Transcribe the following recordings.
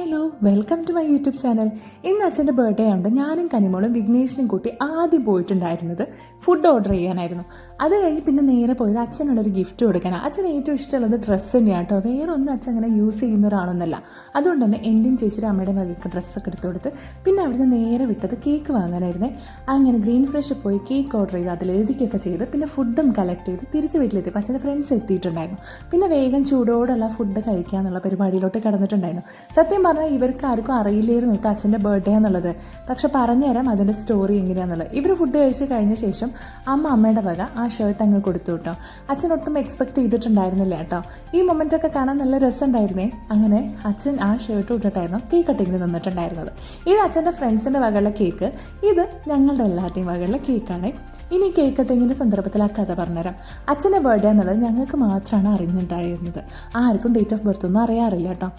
Hello welcome to my YouTube channel. ഇന്ന് അച്ഛൻ്റെ birthday ആയതുകൊണ്ട് ഞാനും കനിമോളും വിഘ്നേഷിനും കൂട്ടി ആദ്യം പോയിട്ടുണ്ടായിരുന്നത് ഫുഡ് ഓർഡർ ചെയ്യാനായിരുന്നു. അത് കഴിഞ്ഞ് പിന്നെ നേരെ പോയത് അച്ഛനുള്ളൊരു ഗിഫ്റ്റ് കൊടുക്കാനാണ്. അച്ഛന് ഏറ്റവും ഇഷ്ടമുള്ളത് ഡ്രസ്സ് തന്നെയാണ് കേട്ടോ. വേറെ ഒന്നും അച്ഛൻ അങ്ങനെ യൂസ് ചെയ്യുന്ന ഒരാളൊന്നുമല്ല. അതുകൊണ്ട് തന്നെ എൻ്റെയും ചേച്ചിയുടെ അമ്മയുടെ വകയ്ക്ക് ഡ്രസ്സൊക്കെ എടുത്ത് കൊടുത്ത് പിന്നെ അവിടുന്ന് നേരെ വിട്ടത് കേക്ക് വാങ്ങാനായിരുന്നേ. അങ്ങനെ ഗ്രീൻ ഫ്രഷ് പോയി കേക്ക് ഓർഡർ ചെയ്ത് അതിൽ എഴുതിക്കൊക്കെ ചെയ്ത് പിന്നെ ഫുഡും കളക്ട് ചെയ്ത് തിരിച്ച് വീട്ടിലെത്തി. അപ്പം അച്ഛൻ്റെ ഫ്രണ്ട്സ് എത്തിയിട്ടുണ്ടായിരുന്നു. പിന്നെ വേഗം ചൂടോടുള്ള ഫുഡ് കഴിക്കാന്നുള്ള പരിപാടിയിലോട്ട് കിടന്നിട്ടുണ്ടായിരുന്നു. സത്യം പറഞ്ഞാൽ ഇവർക്ക് ആർക്കും അറിയില്ലായിരുന്നു കേട്ടോ അച്ഛൻ്റെ ബർത്ത്ഡേ എന്നുള്ളത്. പക്ഷെ പറഞ്ഞുതരാം അതിൻ്റെ സ്റ്റോറി എങ്ങനെയാണെന്നുള്ളത്. ഇവർ ഫുഡ് കഴിച്ച് കഴിഞ്ഞ ശേഷം അമ്മയുടെ വക ആ ഷർട്ട് അങ്ങ് കൊടുത്തു കേട്ടോ. അച്ഛനൊട്ടും എക്സ്പെക്ട് ചെയ്തിട്ടുണ്ടായിരുന്നില്ല കേട്ടോ. ഈ മൊമെൻ്റൊക്കെ കാണാൻ നല്ല രസമുണ്ടായിരുന്നേ. അങ്ങനെ അച്ഛൻ ആ ഷർട്ട് ഇട്ടിട്ടായിരുന്നു കേക്ക് കട്ടിങ്ങിന് നിന്നിട്ടുണ്ടായിരുന്നത്. ഇത് അച്ഛൻ്റെ ഫ്രണ്ട്സിൻ്റെ വകയുള്ള കേക്ക്, ഇത് ഞങ്ങളുടെ എല്ലാവരുടെയും വകയുള്ള കേക്കാണ്. ഇനി കേക്ക് കട്ടിങ്ങിൻ്റെ സന്ദർഭത്തിൽ ആ കഥ പറഞ്ഞുതരാം. അച്ഛൻ്റെ ബർത്ത്ഡേ എന്നുള്ളത് ഞങ്ങൾക്ക് മാത്രമാണ് അറിഞ്ഞിട്ടുണ്ടായിരുന്നത്. ആർക്കും ഡേറ്റ് ഓഫ് ബർത്ത് ഒന്നും അറിയാറില്ല കേട്ടോ.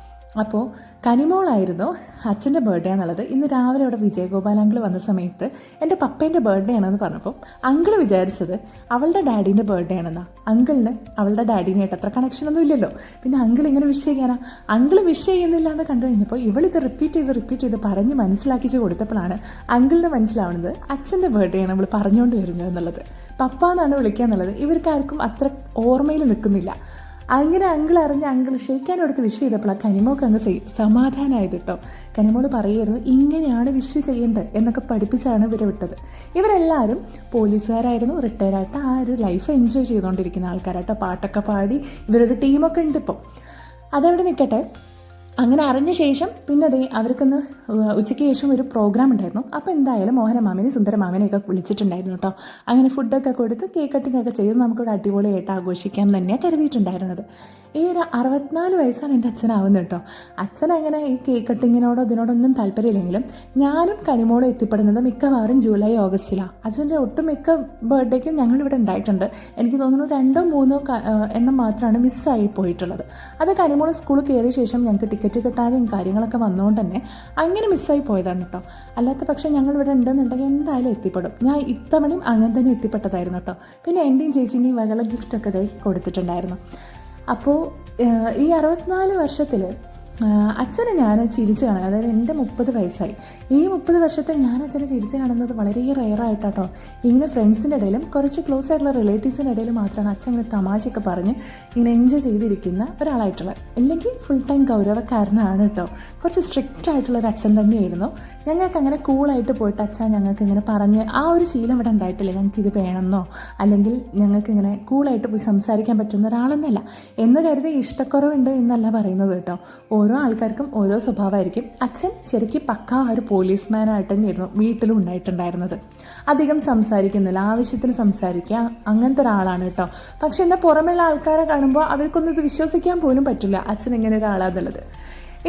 അപ്പോൾ കനിമോളായിരുന്നു അച്ഛൻ്റെ ബർത്ത്ഡേ എന്നുള്ളത്. ഇന്ന് രാവിലെ അവിടെ വിജയഗോപാൽ അങ്കിൾ വന്ന സമയത്ത് എൻ്റെ പപ്പേൻ്റെ ബർത്ത്ഡേ ആണെന്ന് പറഞ്ഞപ്പോൾ അങ്കിൾ വിചാരിച്ചത് അവളുടെ ഡാഡീൻ്റെ ബർത്ത്ഡേ ആണെന്നാ. അങ്കിളിന് അവളുടെ ഡാഡീനായിട്ട് അത്ര കണക്ഷനൊന്നും ഇല്ലല്ലോ. പിന്നെ അങ്കിൾ ഇങ്ങനെ വിഷ് ചെയ്യാനാ. അങ്കിൾ വിഷ് ചെയ്യുന്നില്ല എന്ന് കണ്ടു കഴിഞ്ഞപ്പോൾ ഇവളിത് റിപ്പീറ്റ് ചെയ്ത് പറഞ്ഞ് മനസ്സിലാക്കിച്ച് കൊടുത്തപ്പോഴാണ് അങ്കിളിന് മനസ്സിലാവുന്നത് അച്ഛൻ്റെ ബർത്ത്ഡേ ആണ് നമ്മൾ പറഞ്ഞുകൊണ്ട് വരുന്നത് എന്നുള്ളത്. പപ്പ എന്നാണ് വിളിക്കുക എന്നുള്ളത് ഇവർക്കാർക്കും അത്ര ഓർമ്മയിൽ നിൽക്കുന്നില്ല. അങ്ങനെ അങ്കിൾ അറിഞ്ഞ് അങ്കിൾ ഷെയ്ക്കാനെടുത്ത് വിഷ് ചെയ്തപ്പോഴാണ് കനിമോൾക്ക് അങ്ങ് സമാധാനമായത് കേട്ടോ. കനിമോള് പറയുമായിരുന്നു ഇങ്ങനെയാണ് വിഷ് ചെയ്യേണ്ടത് എന്നൊക്കെ പഠിപ്പിച്ചാണ് ഇവരെ വിട്ടത്. ഇവരെല്ലാവരും പോലീസുകാരായിരുന്നു, റിട്ടയർഡായിട്ട് ആ ഒരു ലൈഫ് എൻജോയ് ചെയ്തുകൊണ്ടിരിക്കുന്ന ആൾക്കാരാട്ടോ. പാട്ടൊക്കെ പാടി ഇവരൊരു ടീമൊക്കെ ഉണ്ട് ഇപ്പോൾ. അതവിടെ നിൽക്കട്ടെ. അങ്ങനെ അറിഞ്ഞ ശേഷം പിന്നെ അതേ അവർക്കൊന്ന് ഉച്ചയ്ക്ക് ശേഷം ഒരു പ്രോഗ്രാം ഉണ്ടായിരുന്നു. അപ്പോൾ എന്തായാലും മോഹനമാമനെയും സുന്ദരമാമനെയൊക്കെ വിളിച്ചിട്ടുണ്ടായിരുന്നു കേട്ടോ. അങ്ങനെ ഫുഡൊക്കെ കൊടുത്ത് കേക്ക് കട്ടിങ് ഒക്കെ ചെയ്ത് നമുക്കിവിടെ അടിപൊളിയായിട്ട് ആഘോഷിക്കാം തന്നെയാണ് കരുതിയിട്ടുണ്ടായിരുന്നത്. ഈ ഒരു 64 വയസ്സാണ് എൻ്റെ അച്ഛനാവുന്നത് കേട്ടോ. അച്ഛൻ അങ്ങനെ ഈ കേക്ക് കട്ടിങ്ങിനോടോ ഇതിനോടൊന്നും താല്പര്യമില്ലെങ്കിലും ഞാനും കനിമോളും എത്തിപ്പെടുന്നത് മിക്കവാറും ജൂലൈ ഓഗസ്റ്റിലാണ്. അച്ഛൻ്റെ ഒട്ടുമിക്ക ബർത്ത്ഡേക്കും ഞങ്ങളിവിടെ ഉണ്ടായിട്ടുണ്ട്. എനിക്ക് തോന്നുന്നു 2-3 എണ്ണം മാത്രമാണ് മിസ്സായി പോയിട്ടുള്ളത്. അത് കനിമോൾ സ്കൂളിൽ കയറിയ ശേഷം ഞങ്ങൾക്ക് ടിക്കറ്റ് കിട്ടാനും കാര്യങ്ങളൊക്കെ വന്നുകൊണ്ട് തന്നെ അങ്ങനെ മിസ്സായി പോയതാണ് കേട്ടോ. അല്ലാത്ത പക്ഷേ ഞങ്ങളിവിടെ ഉണ്ടെന്നുണ്ടെങ്കിൽ എന്തായാലും എത്തിപ്പെടും. ഞാൻ ഇത്തവണയും അങ്ങനെ തന്നെ എത്തിപ്പെട്ടതായിരുന്നു കേട്ടോ. പിന്നെ എൻ്റെയും ചേച്ചിൻ്റെയും വകയുള്ള ഗിഫ്റ്റൊക്കെ ഇതേ കൊടുത്തിട്ടുണ്ടായിരുന്നു. അപ്പോൾ ഈ 64 വർഷത്തിൽ അച്ഛനെ ഞാൻ ചിരിച്ച് കാണുക, അതായത് എൻ്റെ 30 വയസ്സായി. ഈ 30 വർഷത്തെ ഞാൻ അച്ഛനെ ചിരിച്ച് കാണുന്നത് വളരെ റെയറായിട്ടാട്ടോ. ഇങ്ങനെ ഫ്രണ്ട്സിൻ്റെ ഇടയിലും കുറച്ച് ക്ലോസ് ആയിട്ടുള്ള റിലേറ്റീവ്സിൻ്റെ ഇടയിൽ മാത്രമാണ് അച്ഛൻ ഇങ്ങനെ തമാശയൊക്കെ പറഞ്ഞ് ഇങ്ങനെ എൻജോയ് ചെയ്തിരിക്കുന്ന ഒരാളായിട്ടുള്ളത്. അല്ലെങ്കിൽ ഫുൾ ടൈം ഗൗരവക്കാരനാണ് കേട്ടോ. കുറച്ച് സ്ട്രിക്റ്റ് ആയിട്ടുള്ളൊരു അച്ഛൻ തന്നെയായിരുന്നു. ഞങ്ങൾക്ക് അങ്ങനെ കൂളായിട്ട് പോയിട്ട് അച്ഛൻ ഞങ്ങൾക്ക് ഇങ്ങനെ പറഞ്ഞ് ആ ഒരു ശീലം ഇവിടെ ഉണ്ടായിട്ടില്ല. ഞങ്ങൾക്ക് ഇത് വേണമെന്നോ അല്ലെങ്കിൽ ഞങ്ങൾക്ക് ഇങ്ങനെ കൂളായിട്ട് പോയി സംസാരിക്കാൻ പറ്റുന്ന ഒരാളൊന്നുമല്ല എന്ന് കരുതി ഇഷ്ടക്കുറവുണ്ട് എന്നല്ല പറയുന്നത് കേട്ടോ. ഓരോ ആൾക്കാർക്കും ഓരോ സ്വഭാവമായിരിക്കും. അച്ഛൻ ശരിക്കും പക്കാ ഒരു പോലീസ്മാനായിട്ട് തന്നെയായിരുന്നു വീട്ടിലും ഉണ്ടായിട്ടുണ്ടായിരുന്നത്. അധികം സംസാരിക്കുന്നില്ല, ആവശ്യത്തിന് സംസാരിക്കുക, അങ്ങനത്തെ ഒരാളാണ് കേട്ടോ. പക്ഷെ എന്നാൽ പുറമെയുള്ള ആൾക്കാരെ കാണുമ്പോൾ അവർക്കൊന്നും ഇത് വിശ്വസിക്കാൻ പോലും പറ്റില്ല അച്ഛൻ ഇങ്ങനെ ഒരാളാന്നുള്ളത്.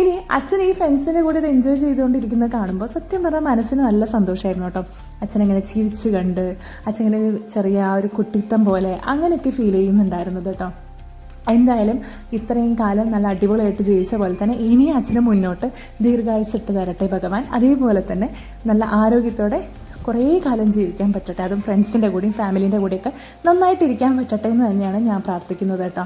ഇനി അച്ഛൻ ഈ ഫ്രണ്ട്സിൻ്റെ കൂടെ ഇത് എൻജോയ് ചെയ്തുകൊണ്ടിരിക്കുന്നത് കാണുമ്പോൾ സത്യം പറഞ്ഞാൽ മനസ്സിന് നല്ല സന്തോഷമായിരുന്നു കേട്ടോ. അച്ഛനെങ്ങനെ ചിരിച്ച് കണ്ട് അച്ഛനെ ചെറിയ ആ ഒരു കുട്ടിത്തം പോലെ അങ്ങനെയൊക്കെ ഫീൽ ചെയ്യുന്നുണ്ടായിരുന്നത് കേട്ടോ. എന്തായാലും ഇത്രയും കാലം നല്ല അടിപൊളിയായിട്ട് ജീവിച്ച പോലെ തന്നെ ഇനി അച്ഛന് മുന്നോട്ട് ദീർഘായുസ്സിട്ട് തരട്ടെ ഭഗവാൻ. അതേപോലെ തന്നെ നല്ല ആരോഗ്യത്തോടെ കുറേ കാലം ജീവിക്കാൻ പറ്റട്ടെ. അതും ഫ്രണ്ട്സിൻ്റെ കൂടെയും ഫാമിലീൻ്റെ കൂടെയൊക്കെ നന്നായിട്ടിരിക്കാൻ പറ്റട്ടെ എന്ന് തന്നെയാണ് ഞാൻ പ്രാർത്ഥിക്കുന്നത് കേട്ടോ.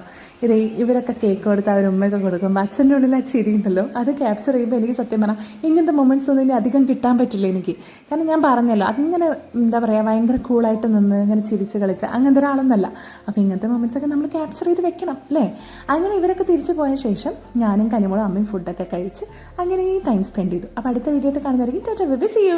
ഇവരൊക്കെ കേക്ക് കൊടുത്ത് അവർ ഉമ്മയൊക്കെ കൊടുക്കുമ്പോൾ അച്ഛൻ്റെ ഉള്ളിൽ ആ ചിരി ഉണ്ടല്ലോ, അത് ക്യാപ്ചർ ചെയ്യുമ്പോൾ എനിക്ക് സത്യം പറഞ്ഞാൽ ഇങ്ങനത്തെ മൊമെൻറ്റ്സ് ഒന്നും ഇനി അധികം കിട്ടാൻ പറ്റില്ല എനിക്ക്. കാരണം ഞാൻ പറഞ്ഞല്ലോ അതിങ്ങനെ എന്താ പറയുക ഭയങ്കര കൂളായിട്ട് നിന്ന് ഇങ്ങനെ ചിരിച്ച് കളിച്ച് അങ്ങനത്തെ ഒരാളൊന്നല്ല. അപ്പോൾ ഇങ്ങനത്തെ മൊമെൻറ്റ്സൊക്കെ നമ്മൾ ക്യാപ്ചർ ചെയ്ത് വെക്കണം അല്ലേ. അങ്ങനെ ഇവരൊക്കെ തിരിച്ചു പോയ ശേഷം ഞാനും കനിമോളും അമ്മയും ഫുഡൊക്കെ കഴിച്ച് അങ്ങനെ ഈ ടൈം സ്പെൻഡ് ചെയ്തു. അപ്പോൾ അടുത്ത വീഡിയോ ആയിട്ട് കാണുന്നതായിരിക്കും. Tata bye bye, see U.